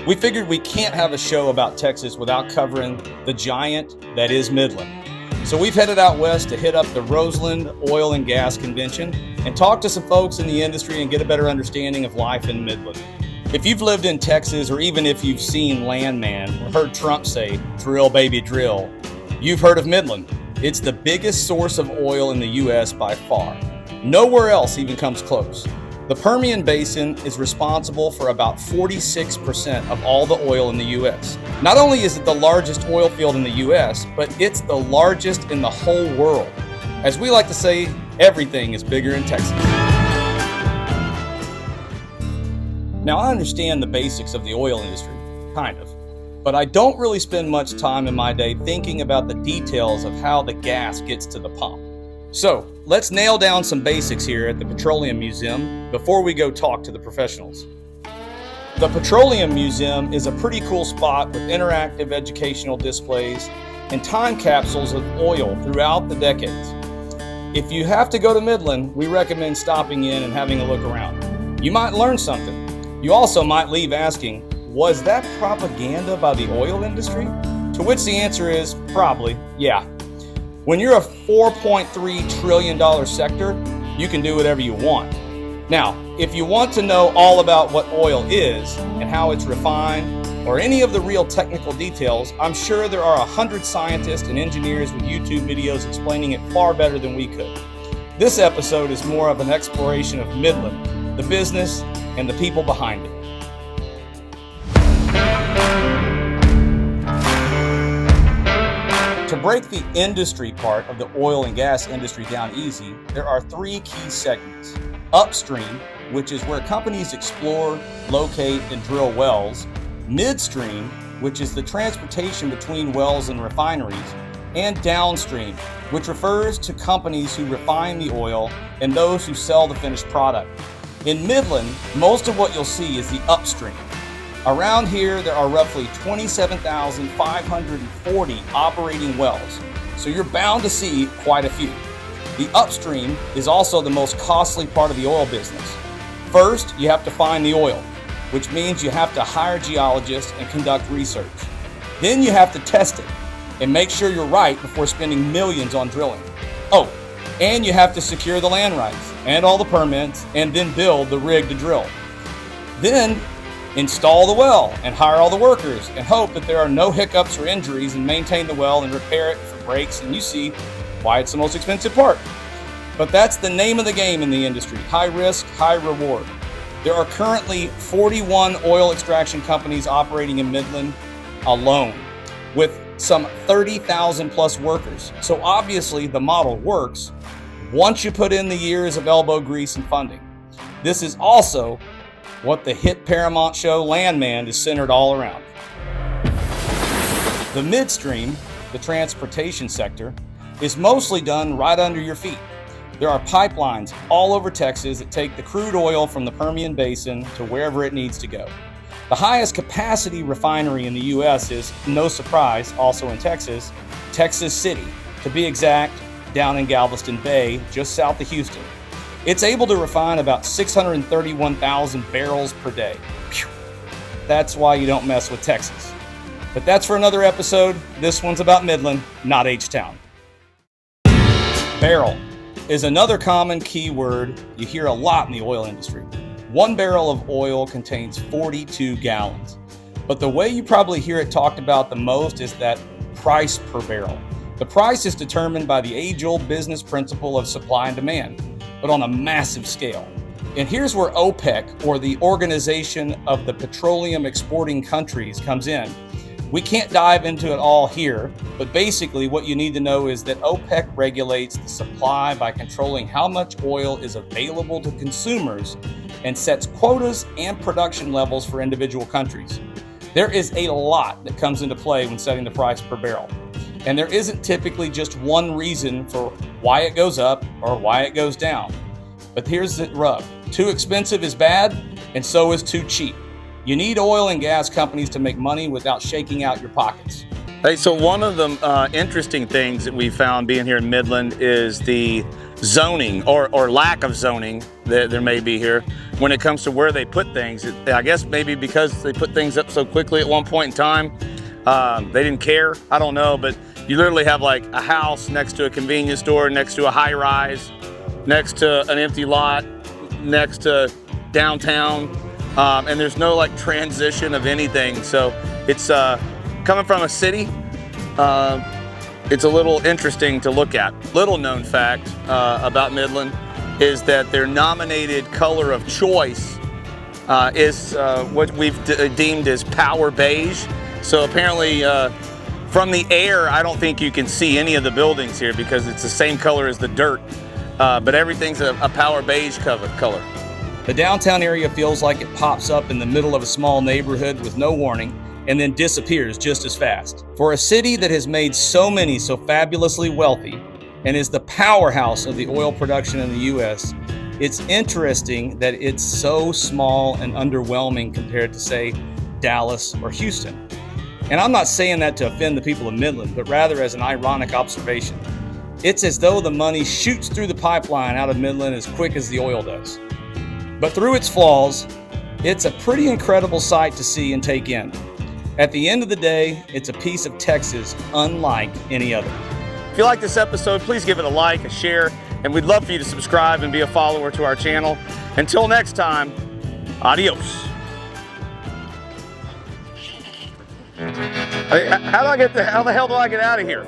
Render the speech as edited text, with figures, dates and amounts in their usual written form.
We figured we can't have a show about Texas without covering the giant that is Midland. So we've headed out west to hit up the Roseland Oil and Gas Convention and talk to some folks in the industry and get a better understanding of life in Midland. If you've lived in Texas, or even if you've seen Landman or heard Trump say, "Drill, baby, drill," you've heard of Midland. It's the biggest source of oil in the U.S. by far. Nowhere else even comes close. The Permian Basin is responsible for about 46% of all the oil in the U.S. Not only is it the largest oil field in the U.S., but it's the largest in the whole world. As we like to say, everything is bigger in Texas. Now, I understand the basics of the oil industry, kind of, but I don't really spend much time in my day thinking about the details of how the gas gets to the pump. So, let's nail down some basics here at the Petroleum Museum before we go talk to the professionals. The Petroleum Museum is a pretty cool spot with interactive educational displays and time capsules of oil throughout the decades. If you have to go to Midland, we recommend stopping in and having a look around. You might learn something. You also might leave asking, was that propaganda by the oil industry? To which the answer is probably, yeah. When you're a $4.3 trillion sector, you can do whatever you want. Now, if you want to know all about what oil is and how it's refined, or any of the real technical details, I'm sure there are 100 scientists and engineers with YouTube videos explaining it far better than we could. This episode is more of an exploration of Midland, the business, and the people behind it. To break the industry part of the oil and gas industry down easy, there are three key segments. Upstream, which is where companies explore, locate, and drill wells. Midstream, which is the transportation between wells and refineries. And downstream, which refers to companies who refine the oil and those who sell the finished product. In Midland, most of what you'll see is the upstream. Around here, there are roughly 27,540 operating wells, so you're bound to see quite a few. The upstream is also the most costly part of the oil business. First, you have to find the oil, which means you have to hire geologists and conduct research. Then you have to test it and make sure you're right before spending millions on drilling. Oh, and you have to secure the land rights and all the permits and then build the rig to drill. Then install the well and hire all the workers and hope that there are no hiccups or injuries and maintain the well and repair it for breaks, and you see why it's the most expensive part. But that's the name of the game in the industry. High risk, high reward. There are currently 41 oil extraction companies operating in Midland alone, with some 30,000 plus workers. So obviously the model works once you put in the years of elbow grease and funding. This is also what the hit Paramount show Landman is centered all around. The midstream, the transportation sector, is mostly done right under your feet. There are pipelines all over Texas that take the crude oil from the Permian Basin to wherever it needs to go. The highest capacity refinery in the U.S. is, no surprise, also in Texas, Texas City, to be exact, down in Galveston Bay, just south of Houston. It's able to refine about 631,000 barrels per day. Phew. That's why you don't mess with Texas. But that's for another episode. This one's about Midland, not H-Town. Barrel is another common key word you hear a lot in the oil industry. 1 barrel of oil contains 42 gallons. But the way you probably hear it talked about the most is that price per barrel. The price is determined by the age-old business principle of supply and demand, but on a massive scale. And here's where OPEC, or the Organization of the Petroleum Exporting Countries, comes in. We can't dive into it all here, but basically what you need to know is that OPEC regulates the supply by controlling how much oil is available to consumers and sets quotas and production levels for individual countries. There is a lot that comes into play when setting the price per barrel. And there isn't typically just one reason for why it goes up or why it goes down. But here's the rub. Too expensive is bad, and so is too cheap. You need oil and gas companies to make money without shaking out your pockets. Hey, so one of the interesting things that we found being here in Midland is the zoning or lack of zoning that there may be here. when it comes to where they put things. I guess maybe because they put things up so quickly at one point in time, they didn't care. I don't know, but you literally have like a house next to a convenience store, next to a high rise, next to an empty lot, next to downtown, and there's no like transition of anything. So it's coming from a city, it's a little interesting to look at. Little known fact about Midland is that their nominated color of choice is what we've deemed as power beige. So apparently from the air, I don't think you can see any of the buildings here because it's the same color as the dirt, but everything's a power beige color. The downtown area feels like it pops up in the middle of a small neighborhood with no warning and then disappears just as fast. For a city that has made so many so fabulously wealthy and is the powerhouse of the oil production in the US, it's interesting that it's so small and underwhelming compared to, say, Dallas or Houston. And I'm not saying that to offend the people of Midland, but rather as an ironic observation. It's as though the money shoots through the pipeline out of Midland as quick as the oil does. But through its flaws, it's a pretty incredible sight to see and take in. At the end of the day, it's a piece of Texas unlike any other. If you like this episode, please give it a like, a share, and we'd love for you to subscribe and be a follower to our channel. Until next time, adios. How the hell do I get out of here?